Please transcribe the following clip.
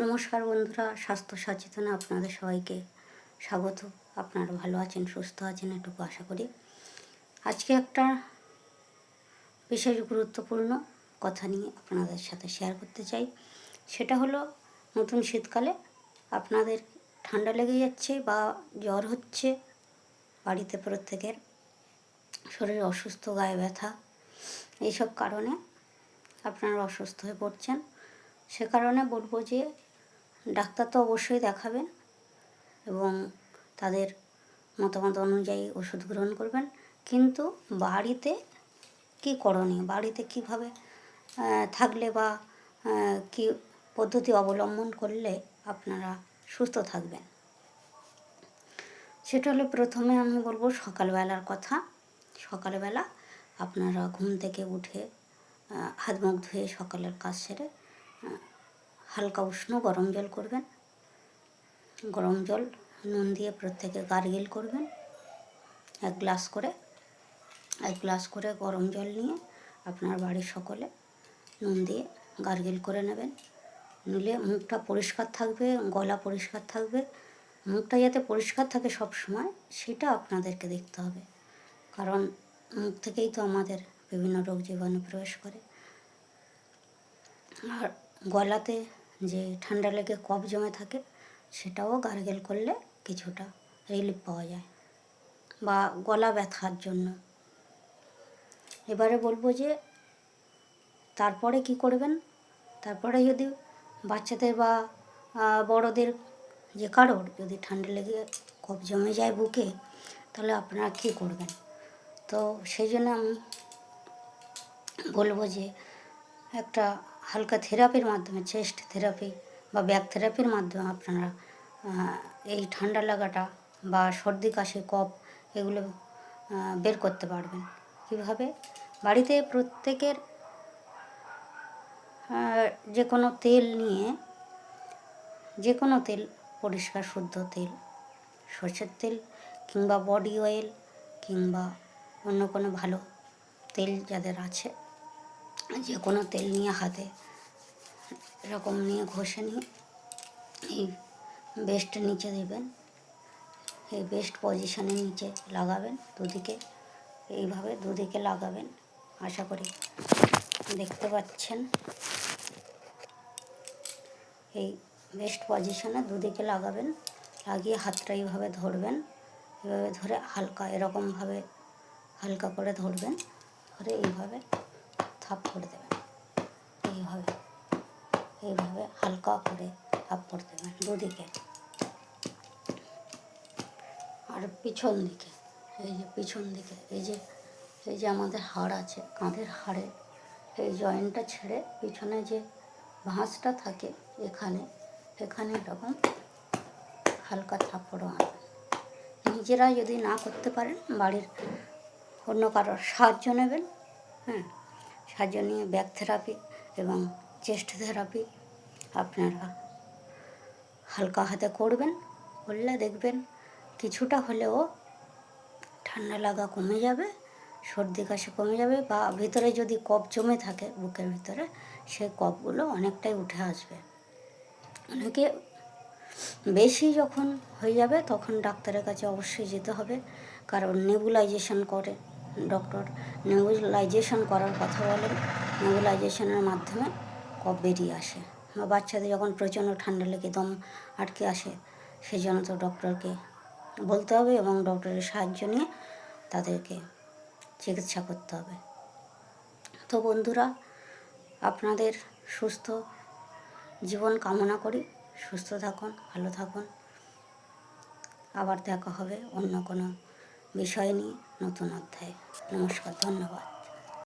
নমস্কার বন্ধুরা, স্বাস্থ্য সচেতনে আপনাদের সবাইকে স্বাগত। আপনারা ভালো আছেন, সুস্থ আছেন এটুকু আশা করি। আজকে একটা বিশেষ গুরুত্বপূর্ণ কথা নিয়ে আপনাদের সাথে শেয়ার করতে চাই। সেটা হলো, নতুন শীতকালে আপনাদের ঠান্ডা লেগে যাচ্ছে বা জ্বর হচ্ছে, বাড়িতে প্রত্যেকের শরীর অসুস্থ, গায়ে ব্যথা, এইসব কারণে আপনারা অসুস্থ হয়ে পড়ছেন। সে কারণে বলবো যে ডাক্তার তো অবশ্যই দেখাবেন এবং তাদের মতামত অনুযায়ী ওষুধ গ্রহণ করবেন, কিন্তু বাড়িতে কী করণীয়, বাড়িতে কীভাবে থাকলে বা কী পদ্ধতি অবলম্বন করলে আপনারা সুস্থ থাকবেন, সেটা হলো প্রথমে আমি বলবো সকালবেলার কথা। সকালবেলা আপনারা ঘুম থেকে উঠে হাত মুখ ধুয়ে সকালের কাজ সেরে হালকা উষ্ণ গরম জল করবেন। গরম জল নুন দিয়ে প্রত্যেকে গার্গেল করবেন। এক গ্লাস করে গরম জল নিয়ে আপনার বাড়ির সকলে নুন দিয়ে গার্গেল করে নেবেন। নিলে মুখটা পরিষ্কার থাকবে, গলা পরিষ্কার থাকবে। মুখটা যাতে পরিষ্কার থাকে সব সময়, সেটা আপনাদেরকে দেখতে হবে, কারণ মুখ থেকেই তো আমাদের বিভিন্ন রোগ জীবাণু প্রবেশ করে। আর গলাতে যে ঠান্ডা লেগে কফ জমে থাকে, সেটাও গার্গেল করলে কিছুটা রিলিফ পাওয়া যায়, বা গলা ব্যথার জন্য। এবারে বলবো যে তারপরে কি করবেন। তারপরে যদি বাচ্চাদের বা বড়দের যে কারোর যদি ঠান্ডা লেগে কফ জমে যায় বুকে, তাহলে আপনারা কী করবেন। তো সেই জন্য আমি বলবো যে একটা হালকা থেরাপির মাধ্যমে, চেস্ট থেরাপি বা ব্যাক থেরাপির মাধ্যমে আপনারা এই ঠান্ডা লাগাটা বা সর্দি কাশি কফ এগুলো বের করতে পারবেন। কীভাবে? বাড়িতে প্রত্যেকের যে কোনো তেল নিয়ে, যে কোনো তেল, পরিষ্কার শুদ্ধ তেল, সরষের তেল কিংবা বডি অয়েল কিংবা অন্য কোনো ভালো তেল যাদের আছে, যে কোনো তেল নিয়ে হাতে এরকম নিয়ে ঘষে নিয়ে এই বেস্ট নিচে দেবেন। এই বেস্ট পজিশনের নিচে লাগাবেন দুদিকে, এইভাবে দুদিকে লাগাবেন। আশা করি দেখতে পাচ্ছেন। এই বেস্ট পজিশনে দুদিকে লাগাবেন, লাগিয়ে হাতটা এইভাবে ধরবেন। এভাবে ধরে হালকা এরকমভাবে হালকা করে ধরবেন, ধরে এইভাবে থাপ্পড় দেবেন। এইভাবে হালকা করে থাপ্পড় দেবেন দুদিকে। আর পিছন দিকে, পিছন দিকে এই যে আমাদের হাড় আছে, কাঁধের হাড়ে এই জয়েন্টটা ছেড়ে পিছনে যে ভাঁজটা থাকে, এখানে এরকম হালকা থাপ্পড় মারবেন। নিজেরা যদি না করতে পারেন, বাড়ির অন্য কারোর সাহায্য নেবেন। সাহায্য নিয়ে ব্যাক থেরাপি এবং চেস্ট থেরাপি আপনারা হালকা হাতে করবেন। করলে দেখবেন কিছুটা হলেও ঠান্ডা লাগা কমে যাবে, সর্দি কাশি কমে যাবে, বা ভিতরে যদি কফ জমে থাকে বুকের ভিতরে, সেই কফগুলো অনেকটাই উঠে আসবে। অনেকে বেশি যখন হয়ে যাবে তখন ডাক্তারের কাছে অবশ্যই যেতে হবে, কারণ নেবুলাইজেশন করে ডক্টর, নেবুলাইজেশন করার কথা বলেন। নেবুলাইজেশনের মাধ্যমে কফ বেরিয়ে আসে। বা বাচ্চাদের যখন প্রচণ্ড ঠান্ডা লেগে দম আটকে আসে, সেই জন্য তো ডক্টরকে বলতে হবে এবং ডক্টরের সাহায্য নিয়ে তাদেরকে চিকিৎসা করতে হবে। তো বন্ধুরা, আপনাদের সুস্থ জীবন কামনা করি। সুস্থ থাকুন, ভালো থাকুন। আবার দেখা হবে অন্য কোনো বিষয় নিয়ে, নতুন অধ্যায়ে। নমস্কার, ধন্যবাদ।